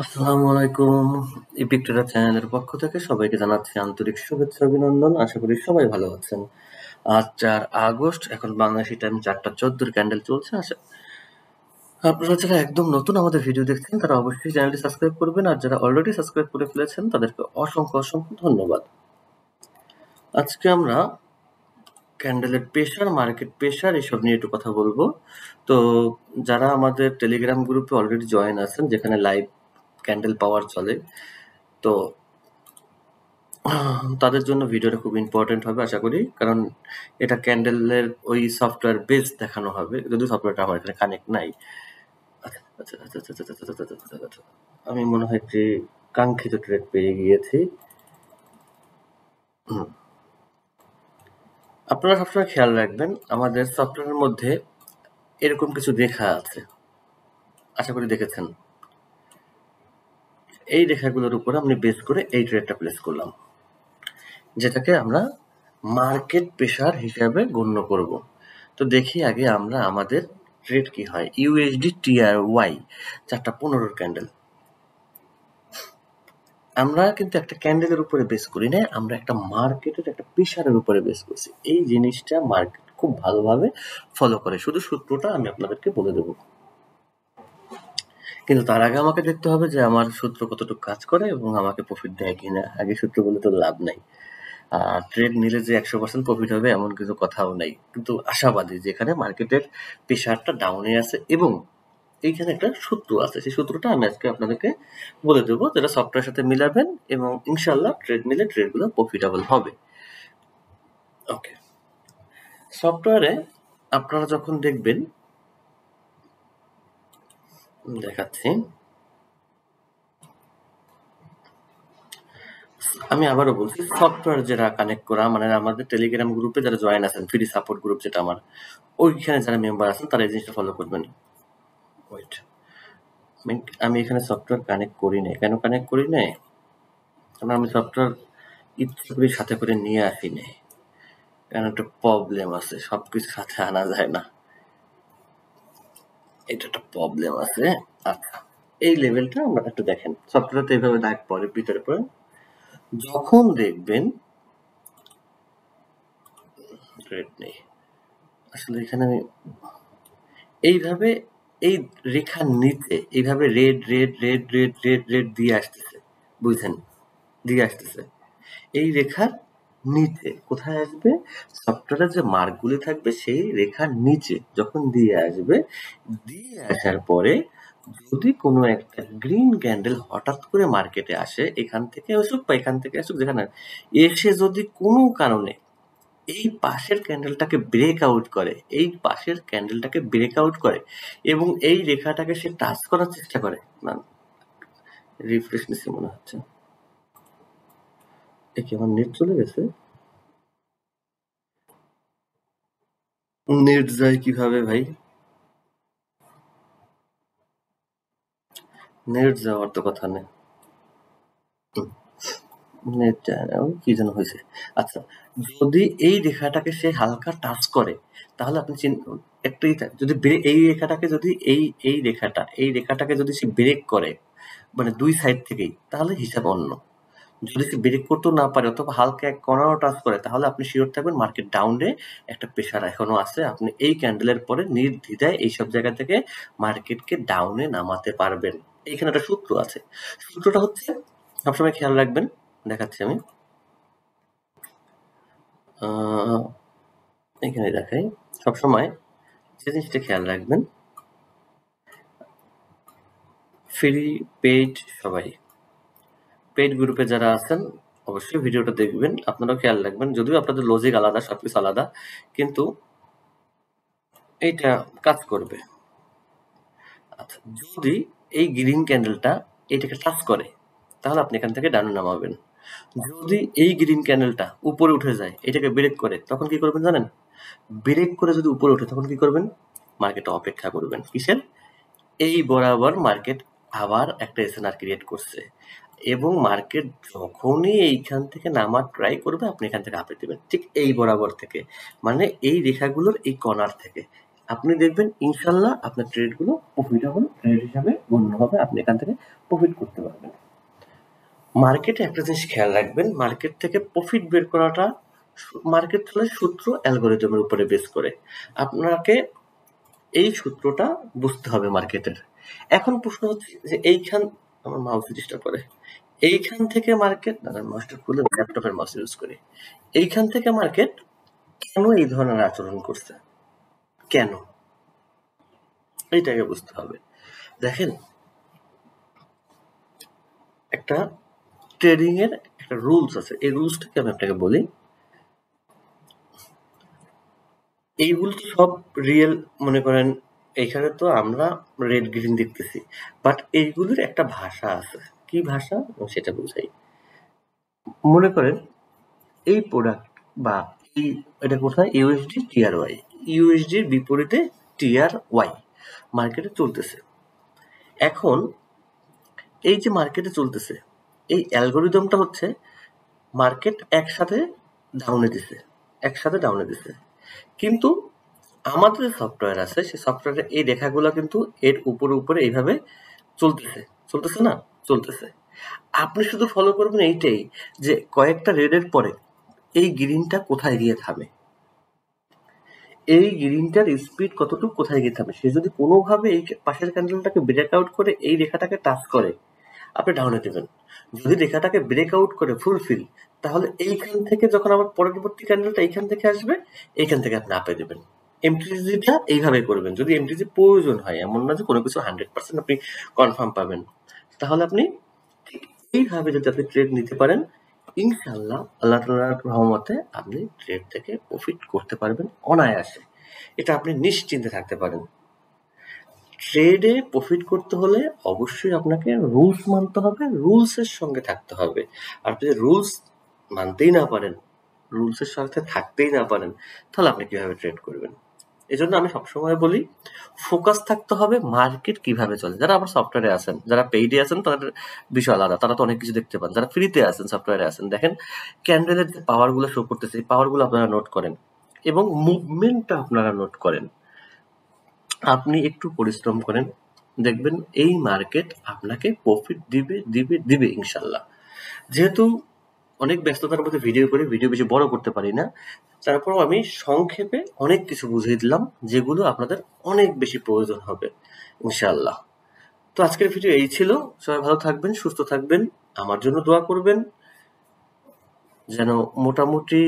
আসসালামু আলাইকুম। Epic tedder চ্যানেলের পক্ষ থেকে সবাইকে জানাচ্ছি আন্তরিক শুভেচ্ছা অভিনন্দন। আশা করি সবাই ভালো আছেন। আজ 4 আগস্ট, এখন বাংলাদেশি টাইম 4টা 14 ক্যান্ডেল চলছে। আপনারা যারা একদম নতুন আমাদের ভিডিও দেখছেন তারা অবশ্যই চ্যানেলটি সাবস্ক্রাইব করবেন, আর যারা অলরেডি সাবস্ক্রাইব করে ফেলেছেন তাদেরকে অসংখ্য ধন্যবাদ। আজকে আমরা ক্যান্ডেলের প্রেসার, মার্কেট প্রেসার এসব নিয়ে একটু কথা বলবো। তো যারা আমাদের টেলিগ্রাম গ্রুপে অলরেডি জয়েন আছেন, যেখানে লাইভ ক্যান্ডেল পাওয়ার চলে, তো তাদের জন্য ভিডিওটা খুব ইম্পর্টেন্ট হবে আশা করি, কারণ এটা ক্যান্ডেলের ওই সফটওয়্যার বেস দেখানো হবে, যদিও সফটওয়্যারটা আমার এখানে কানেক্ট নাই। আমি মনে হয় যে কাঙ্ক্ষিত ট্রেড পেয়ে গিয়েছি। আপনারা সবসময় খেয়াল রাখবেন, আমাদের সফটওয়্যারের মধ্যে এরকম কিছু রেখা আছে, আশা করি দেখেছেন। এই রেখাগুলোর উপর আমি বেস করে এই ট্রেডটা প্লেস করলাম, যেটাকে আমরা মার্কেট প্রেসার হিসাবে গণ্য করব। তো দেখি আগে আমরা আমাদের ট্রেড কি হয়। ইউএসডি TRY 4টা 15 ক্যান্ডেল। আমরা কিন্তু একটা ক্যান্ডেলের উপরে বেস করি না, আমরা একটা মার্কেটের একটা প্রেসারের উপরে বেস করছি। এই জিনিসটা মার্কেট খুব ভালোভাবে ফলো করে, শুধু সূত্রটা আমি আপনাদেরকে বলে দেবো। কিন্তু তার আগে আমাকে দেখতে হবে যে আমার সূত্র কতটুকু কাজ করে এবং আমাকে প্রফিট দেয় কিনা। আগে সূত্র বলে তো লাভ নাই। ট্রেড নিলে যে 100% প্রফিট হবে এমন কিছু কথাও নাই, কিন্তু আশাবাদী যেখানে মার্কেটের প্রেসারটা ডাউনে আছে এবং এইখানে একটা সূত্র আছে। সেই সূত্রটা আমি আজকে আপনাদেরকে বলে দেবো, যেটা সফটওয়্যারের সাথে মিলাবেন এবং ইনশাল্লাহ ট্রেড নিলে ট্রেডগুলো প্রফিটেবল হবে। ওকে, সফটওয়্যারে আপনারা যখন দেখবেন, দেখাচ্ছি, আমি আবারও বলছি, সফটওয়্যার যারা কানেক্ট করা, মানে আমাদের টেলিগ্রাম গ্রুপে যারা জয়েন আছেন, ফ্রি সাপোর্ট গ্রুপ যেটা আমার, ওইখানে যারা মেম্বার আছেন তারা এই জিনিসটা ফলো করবেন। ওয়েট, আমি এখানে সফটওয়্যার কানেক্ট করি নাই। কেন কানেক্ট করি নাই? কারণ আমি সফটওয়্যার ইচ্ছে করে সাথে করে নিয়ে আসি নাই, কারণ একটা প্রবলেম আছে, সবকিছু সাথে আনা যায় না, এটা একটা প্রবলেম আছে। আচ্ছা, এই লেভেলটা আমরা একটু দেখেন, সফটওয়্যারতে এইভাবে দাগ পরে ভিতরে পড়ে, যখন দেখবেন রেড নেই, আসলে এখানে আমি এইভাবে এই রেখার নিচে এইভাবে red red red red red red দিয়ে আসতেছে, বুঝছেন, দিয়ে আসতেছে। এই রেখার নিচে কোথায় আসবে? সফটওয়্যারের যে মার্কগুলি থাকবে সেই রেখার নিচে যখন দিয়ে আসবে, দিয়ে আসার পরে যদি কোনো একটা গ্রিন ক্যান্ডেল হঠাৎ করে মার্কেটে আসে, এখান থেকে আসুক বা এখান থেকে আসুক, যেখানে এসে যদি কোনো কারণে এই পাশের ক্যান্ডেলটাকে ব্রেক আউট করে, এই পাশের ক্যান্ডেলটাকে ব্রেক আউট করে এবং এই রেখাটাকে সে টাচ করার চেষ্টা করে, না রিফ্রেশ নিচ্ছে মনে হচ্ছে, এ কি আমার নেট চলে গেছে? নেট যায় কিভাবে ভাই? নেট যাওয়ার তো কথা নেই, নেট যায় না, কি যেন হয়েছে। আচ্ছা, যদি এই রেখাটাকে সে হালকা টাচ করে, তাহলে আপনি একটাই, যদি এই রেখাটাকে যদি এই রেখাটাকে যদি সে ব্রেক করে, মানে দুই সাইড থেকেই, তাহলে হিসাব অন্য। যদি সে ব্রেক করতেও না পারে অথবা হালকা এক কর্নারও টাচ করে, তাহলে আপনি শিওর থাকবেন মার্কেট ডাউনে একটা প্রেশার এখনো আছে। আপনি এই ক্যান্ডেলের পরে নির্দ্বিধায় এইসব জায়গা থেকে মার্কেটকে ডাউনে নামাতে পারবেন। এইখানে একটা সূত্র আছে, সূত্রটা হচ্ছে, সবসময় খেয়াল রাখবেন, দেখাচ্ছি আমি, এখানে দেখাই, সবসময় যে জিনিসটা খেয়াল রাখবেন, ফ্রি পেইড, সবাই পেইড গ্রুপে যারা আছেন অবশ্যই ভিডিওটা দেখবেন, আপনারাও খেয়াল রাখবেন, যদিও আপনাদের লজিক আলাদা, সবকিছু আলাদা, কিন্তু এইটা কাজ করবে। আচ্ছা, যদি এই গ্রিন ক্যান্ডেলটা এটাকে টাচ করে, তাহলে আপনি এখান থেকে ডাউনে নামাবেন। যদি এই গ্রিন ক্যান্ডেলটা উপরে উঠে যায়, এটাকে ব্রেক করে, তখন কি করবেন জানেন? ব্রেক করে যদি উপরে ওঠে তখন কি করবেন? মার্কেটে অপেক্ষা করবেন কিসের? এই বরাবর মার্কেট আবার একটা এসএনআর ক্রিয়েট করছে এবং মার্কেট যখনই এইখান থেকে নামার ট্রাই করবে, আপনি এখান থেকে আপে দেবেন, ঠিক এই বরাবর থেকে, মানে এই রেখাগুলোর এই কর্নার থেকে। আপনি দেখবেন ইনশাল্লাহ আপনার ট্রেডগুলো প্রফিটেবল ট্রেড হিসাবে গণ্য হবে, আপনি এখান থেকে প্রফিট করতে পারবেন। মার্কেটে একটা জিনিস খেয়াল রাখবেন, মার্কেট থেকে প্রফিট বের করাটা মার্কেট চলে সূত্র অ্যালগোরিদমের উপরে বেস করে। আপনাকে এই সূত্রটা বুঝতে হবে মার্কেটের। এখন প্রশ্ন হচ্ছে যে এইখান, আমার মাউস ডিস্টার্ব করে, এইখান থেকে মার্কেট, মাউসটা খুলে ল্যাপটপের মাউস ইউজ করি, এইখান থেকে মার্কেট কেন এই ধরনের আচরণ করছে, কেন, এইটাকে বুঝতে হবে। দেখেন, একটা ট্রেডিং এর একটা রুলস আছে, এই রুলসটাকে আমি আপনাকে বলি। এইগুলো তো সব রিয়েল, মনে করেন এখানে তো আমরা রেড গ্রিন দেখতেছি, বাট এইগুলোর একটা ভাষা আছে। কি ভাষা সেটা বুঝাই। মনে করেন এই প্রোডাক্ট বা এই, এটা কোথায়, ইউএসডি টিআর ওয়াই, ইউএসডির বিপরীতে টিআর ওয়াই মার্কেটে চলতেছে। এখন এই যে মার্কেটে চলতেছে, এই অ্যালগোরিদমটা হচ্ছে মার্কেট একসাথে ডাউনে দিছে, কিন্তু আমাদের যে সফটওয়্যার আছে সেই সফটওয়্যারে এই রেখাগুলো কিন্তু এর উপরে এইভাবে চলতেছে না, চলতেছে। আপনি শুধু ফলো করবেন এইটাই, যে কয়েকটা রেডের পরে এই গ্রিনটা কোথায় গিয়ে থামে, এই গ্রিনটার স্পিড কতটুকু কোথায় গিয়ে থামে। সে যদি কোনোভাবে এই পাশের ক্যান্ডেলটাকে ব্রেক আউট করে এই রেখাটাকে টাচ করে, আপনি ডাউনে দেবেন। যদি রেখাটাকে ব্রেক আউট করে ফুলফিল, তাহলে এইখান থেকে যখন আবার পরবর্তী ক্যান্ডেলটা এইখান থেকে আসবে, এইখান থেকে আপনি আপে দেবেন। এমটিজিটা এইভাবে করবেন, যদি এমটিজি প্রয়োজন হয়, এমন না যে কোনো কিছু 100% আপনি কনফার্ম পাবেন। তাহলে আপনি ঠিক এইভাবে যদি আপনি ট্রেড নিতে পারেন, ইনশাল্লাহ আল্লাহ তাআলার রহমতে আপনি ট্রেড থেকে প্রফিট করতে পারবেন অনায়াসে। এটা আপনি নিশ্চিন্তে থাকতে পারেন। ট্রেডে প্রফিট করতে হলে অবশ্যই আপনাকে রুলস মানতে হবে, রুলসের সঙ্গে থাকতে হবে। আর আপনি যদি রুলস মানতেই না পারেন, রুলসের সাথে থাকতেই না পারেন, তাহলে আপনি কিভাবে ট্রেড করবেন? এজন্য আমি সবসময় বলি, ফোকাস থাকতে হবে মার্কেট কিভাবে চলে। যারা আবার সফটওয়্যারে আছেন, যারা পেইডে আছেন, তাদের বিষয় আলাদা, তারা তো অনেক কিছু দেখতে পান। যারা ফ্রিতে আছেন, সফটওয়্যারে আছেন, দেখেন ক্যান্ডেলের যে পাওয়ার গুলো শো করতেছে, এই পাওয়ার গুলো আপনারা নোট করেন এবং মুভমেন্টটা আপনারা নোট করেন। আপনি একটু পরিশ্রম করেন, দেখবেন এই মার্কেট আপনাকে প্রফিট দিবে ইনশাল্লাহ। যেহেতু অনেক ব্যস্ততার মধ্যে ভিডিও করি, ভিডিও বেশি বড় করতে পারি না, তারপরও আমি সংক্ষেপে অনেক কিছু বুঝিয়ে দিলাম যেগুলো আপনাদের অনেক বেশি প্রয়োজন হবে ইনশাল্লাহ। তো আজকের ভিডিও এই ছিল। সবাই ভালো থাকবেন, সুস্থ থাকবেন, আমার জন্য দোয়া করবেন যেন মোটামুটি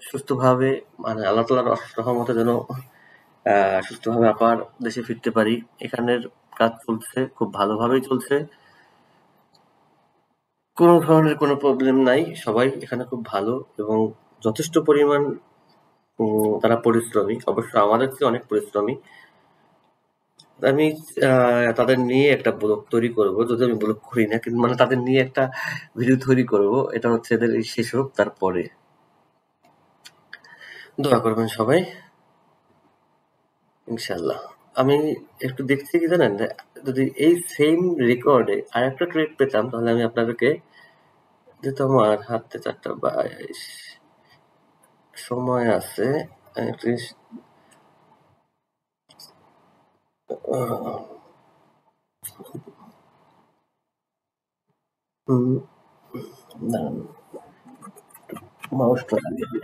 সুস্থভাবে, মানে আল্লাহ তাআলার অশেষ রহমতে যেন সুস্থভাবে আবার দেশে ফিরতে পারি। এখানের কাজ চলছে, খুব ভালোভাবেই চলছে, কোনো ধরনের কোনো প্রবলেম নাই। সবাই এখানে খুব ভালো এবং যথেষ্ট পরিমাণ তারা পরিশ্রমী, অবশ্য আমাদের চেয়ে অনেক পরিশ্রমী। আমি তাদের নিয়ে একটা ব্লগ তৈরি করব, যদি আমি ব্লগ করি না, কিন্তু মানে তাদের নিয়ে একটা ভিডিও তৈরি করব। এটা হচ্ছে এদের শেষ হোক, তারপরে দোয়া করবেন সবাই ইনশাল্লাহ। আমি একটু দেখছি কি জানেন, যদি এই সেম রেকর্ডে আর একটা ট্রেড পেতাম, তাহলে আমি আপনাদেরকে দিতাম। আর হাতে 4:22 সময় আছে। মাউসটা লাগিয়ে দিই।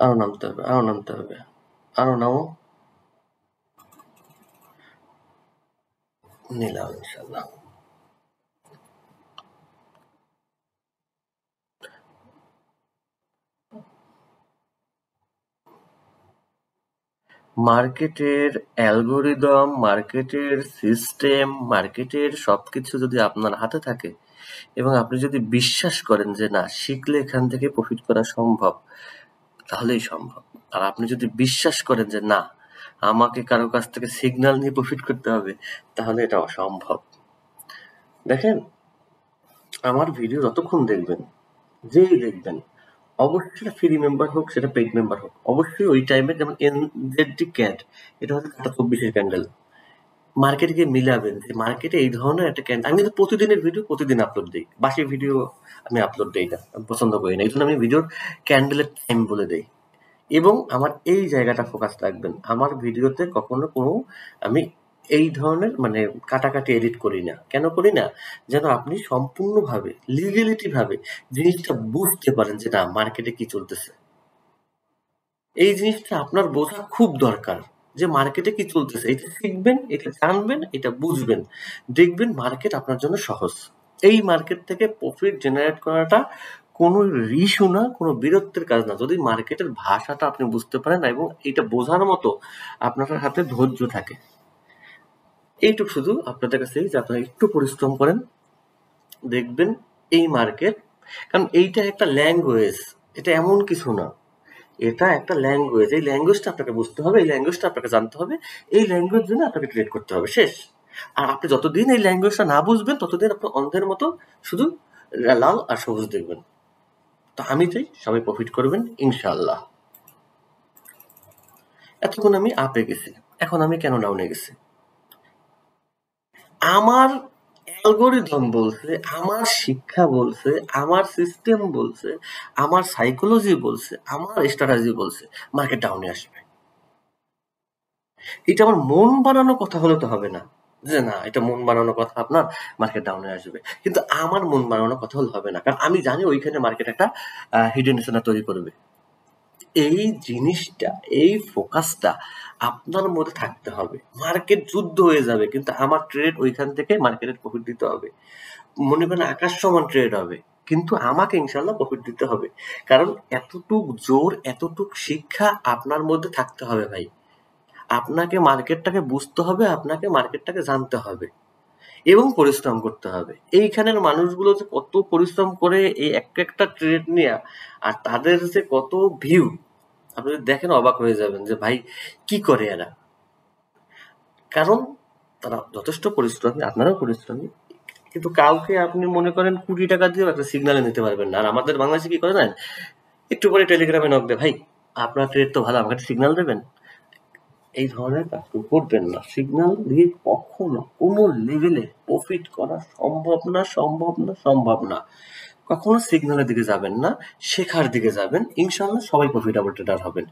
আরো নামতে হবে, আরো নামো। নিলাম ইনশাল্লাহ। মার্কেটের অ্যালগোরিদম, মার্কেটের সিস্টেম, মার্কেটের সবকিছু যদি আপনার হাতে থাকে এবং আপনি যদি বিশ্বাস করেন যে না, শিখলে এখান থেকে প্রফিট করা সম্ভব, তাহলেই সম্ভব। আর আপনি যদি বিশ্বাস করেন যে না, আমাকে কারো কাছ থেকে সিগন্যাল নিয়ে প্রফিট করতে হবে, তাহলে এটা অসম্ভব। দেখেন, আমার ভিডিও যতক্ষণ দেখবেন, যেই দেখবেন, অবশ্যই সেটা ফ্রি মেম্বার হোক, সেটা পেইড মেম্বার হোক, অবশ্যই ওই টাইমে, যেমন এনজেডটি ক্যাট, এটা হচ্ছে 24-এর ক্যান্ডেল, মার্কেটকে মিলাবেন যে মার্কেটে এই ধরনের একটা আমি কিন্তু প্রতিদিনের ভিডিও প্রতিদিন আপলোড দিই, বাসি ভিডিও আমি আপলোড দিই না, আমি পছন্দ করি না, এই জন্য আমি ভিডিওর ক্যান্ডেলের টাইম বলে দিই। এবং আমার এই জায়গাটা ফোকাস রাখবেন, আমার ভিডিওতে কখনো কোনো আমি এই ধরনের মানে কাটাকাটি এডিট করি না। কেন করি না? যেন আপনি সম্পূর্ণভাবে লিগ্যালিটি ভাবে জিনিসটা বুঝতে পারেন যে না মার্কেটে কি চলতেছে। এই জিনিসটা আপনার বোঝা খুব দরকার যে মার্কেটে কি চলতেছে, এটা শিখবেন, এটা জানবেন, এটা বুঝবেন, দেখবেন মার্কেট আপনার জন্য সহজ। এই মার্কেট থেকে প্রফিট জেনারেট করাটা কোনো ইস্যু না, কোনো বিরক্তের কাজ না, যদি মার্কেটের ভাষাটা আপনি বুঝতে পারেন এবং এটা বোঝার মতো আপনার হাতে ধৈর্য থাকে। এইটুকু শুধু আপনাদের কাছে যে আপনারা একটু পরিশ্রম করেন, দেখবেন এই মার্কেট, কারণ এইটা একটা ল্যাঙ্গুয়েজ, এটা এমন কিছু না, এটা একটা ল্যাঙ্গুয়েজ। এই ল্যাঙ্গুয়েজটা আপনাকে বুঝতে হবে, এই ল্যাঙ্গুয়েজটা আপনাকে জানতে হবে, এই ল্যাঙ্গুয়েজ জন্য আপনাকে ট্রেড করতে হবে, শেষ। আর আপনি যতদিন এই ল্যাঙ্গুয়েজটা না বুঝবেন ততদিন আপনি অন্ধের মতো শুধু লাল আর সবুজ দেখবেন। তো আমি চাই সবাই প্রফিট করবেন ইনশাআল্লাহ। এতক্ষণ আমি আপে গেছি, এখন আমি কেন ডাউনে গেছি? আমার অ্যালগোরিদম বলছে, আমার শিক্ষা বলছে, আমার সিস্টেম বলছে, আমার সাইকোলজি বলছে, আমার স্ট্র্যাটেজি বলছে মার্কেট ডাউনে আসবে। এটা আমার মন বানানো কথা হলে তো হবে না, যে না এটা মন বানানো কথা আপনার মার্কেট ডাউনে আসবে, কিন্তু আমার মন বানানো কথা হলে হবে না, কারণ আমি জানি ওইখানে মার্কেট একটা হিডেন এজেন্ডা তৈরি করবে। এই জিনিসটা, এই ফোকাসটা আপনার মধ্যে থাকতে হবে। মার্কেট যুদ্ধ হয়ে যাবে কিন্তু আমার ট্রেড ওইখান থেকে মার্কেটের প্রফিট দিতে হবে। মনে করেন আকাশ সমান ট্রেড হবে, কিন্তু আমাকে ইনশাল্লাহ প্রফিট দিতে হবে, কারণ এতটুক জোর, এতটুক শিক্ষা আপনার মধ্যে থাকতে হবে ভাই। আপনাকে মার্কেটটাকে বুঝতে হবে, আপনাকে মার্কেটটাকে জানতে হবে এবং পরিশ্রম করতে হবে। এইখানের মানুষগুলো যে কত পরিশ্রম করে এই একটা ট্রেড নিয়ে, আর তাদের যে কত ভিউ, আপনি যদি দেখেন অবাক হয়ে যাবেন যে ভাই কি করে এরা। কারণ তারা যথেষ্ট পরিশ্রমী, আপনারাও পরিশ্রমী, কিন্তু কাউকে আপনি মনে করেন ২০ টাকা দিয়েও একটা সিগনালে নিতে পারবেন না। আর আমাদের বাংলাদেশে কি করে জানেন? একটু পরে টেলিগ্রামে নক দেয়, ভাই আপনার ট্রেড তো ভালো, আমাকে একটা সিগন্যাল দেবেন। এই ধরনের কাজ করবেন না। সিগন্যাল দিয়ে কখনো কোনো লেভেলে প্রফিট করা সম্ভব না, সম্ভব না, সম্ভব না। কখনো সিগন্যালের দিকে যাবেন না, শেখার দিকে যাবেন, ইনশাল্লাহ সবাই প্রফিটেবল ট্রেডার হবেন।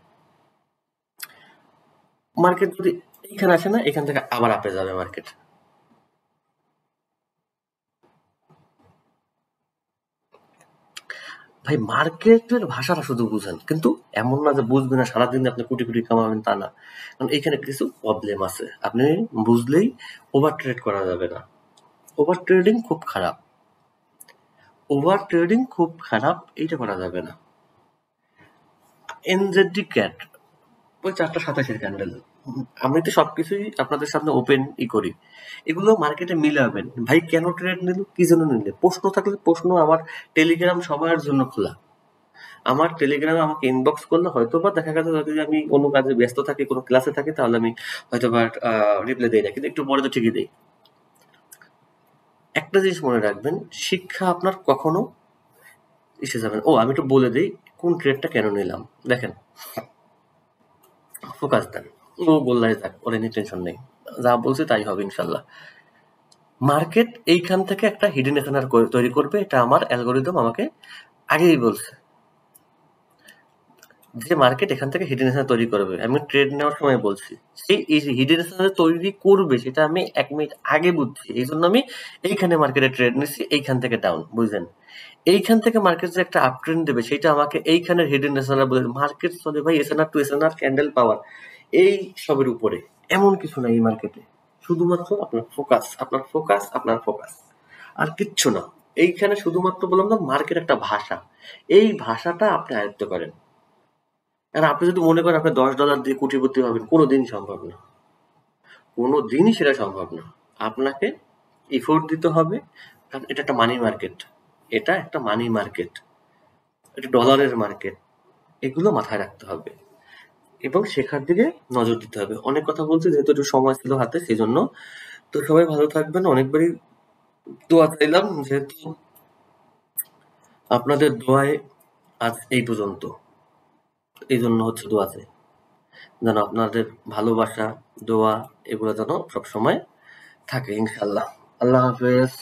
মার্কেট যদি এইখানে আসে না, এখান থেকে আবার আপে যাবে মার্কেট। ভাই মার্কেটের ভাষাটা শুধু বুঝেন, কিন্তু এমন না যে বুঝবেন না সারাদিন আপনি কোটি কোটি কামাবেন, তা না। কারণ এখানে কিছু প্রবলেম আছে, আপনি বুঝলেই ওভার ট্রেড করা যাবে না। ওভার ট্রেডিং খুব খারাপ, ওভার ট্রেডিং খুব খারাপ, এইটা করা যাবে না। এনজেডি ক্যাট ওই 427 ক্যান্ডেল, আমি তো সবকিছুই আপনাদের সামনে ওপেন করি, এগুলো মার্কেটে মিলাবেন। ভাই কেন ট্রেড নিল, কি জন্য নিলে, প্রশ্ন থাকলে প্রশ্ন আমার টেলিগ্রাম সবার জন্য খোলা। আমার টেলিগ্রামে আমাকে ইনবক্স করলে হয়তো বা দেখা গেছে যদি আমি কোনো কাজে ব্যস্ত থাকি, কোনো ক্লাসে থাকি, তাহলে আমি হয়তো বা রিপ্লাই দিই না, কিন্তু একটু পরে তো ঠিকই দিই। একটা জিনিস মনে রাখবেন, শিক্ষা আপনার কখনো এসে যাবেন। ও আমি একটু বলে দিই কোন ট্রেডটা কেন নিলাম। দেখেন, ফোকাস দেন, ও গোল্লায় যাক, ওর নিয়ে টেনশন নেই, যা বলছে তাই হবে ইনশাল্লাহ। মার্কেট এইখান থেকে একটা হিডেন এজেন্ডা তৈরি করবে, এটা আমার অ্যালগোরিদম আমাকে আগেই বলছে যে মার্কেট এখান থেকে হিডেন এজেন্ডা তৈরি করবে। আমি ট্রেড নেওয়ার সময় বলছি সেই হিডেন এজেন্ডা তৈরি করবে, সেটা আমি 1 মিনিট আগে বুঝছি, এই জন্য আমি এইখানে মার্কেটে ট্রেড নিচ্ছি, এইখান থেকে ডাউন, বুঝলেন? এইখান থেকে মার্কেট যে একটা আপ ট্রেন্ড দেবে সেটা আমাকে এইখানের হিডেন এজেন্ডা বলে। মার্কেট চলে ভাই এসএনআর টু এসএনআর ক্যান্ডেল পাওয়ার, এই সবের উপরে, এমন কিছু নাই এই মার্কেটে। শুধুমাত্র আপনার ফোকাস, আপনার ফোকাস, আপনার ফোকাস, আর কিচ্ছু না। এইখানে শুধুমাত্র বললাম না, মার্কেট একটা ভাষা, এই ভাষাটা আপনি আয়ত্ত করেন। আর আপনি যদি মনে করেন আপনি $10 দিয়ে কোটিপতি হবেন, কোনোদিনই সম্ভব না, কোনোদিনই সেটা সম্ভব না। আপনাকে এফোর্ট দিতে হবে, কারণ এটা একটা মানি মার্কেট, এটা একটা মানি মার্কেট, এটা ডলারের মার্কেট, এগুলো মাথায় রাখতে হবে এবং শেখার দিকে নজর দিতে হবে। অনেক কথা বলছি, যেহেতু একটু সময় ছিল হাতে সেই জন্য। তো সবাই ভালো থাকবেন, অনেকবারই দোয়া চাইলাম, যেহেতু আপনাদের দোয়ায় আজ এই পর্যন্ত, এই জন্য হচ্ছে দোয়া চাই, যেন আপনাদের ভালোবাসা, দোয়া, এগুলো যেন সবসময় থাকে ইনশাল্লাহ। আল্লাহ হাফেজ।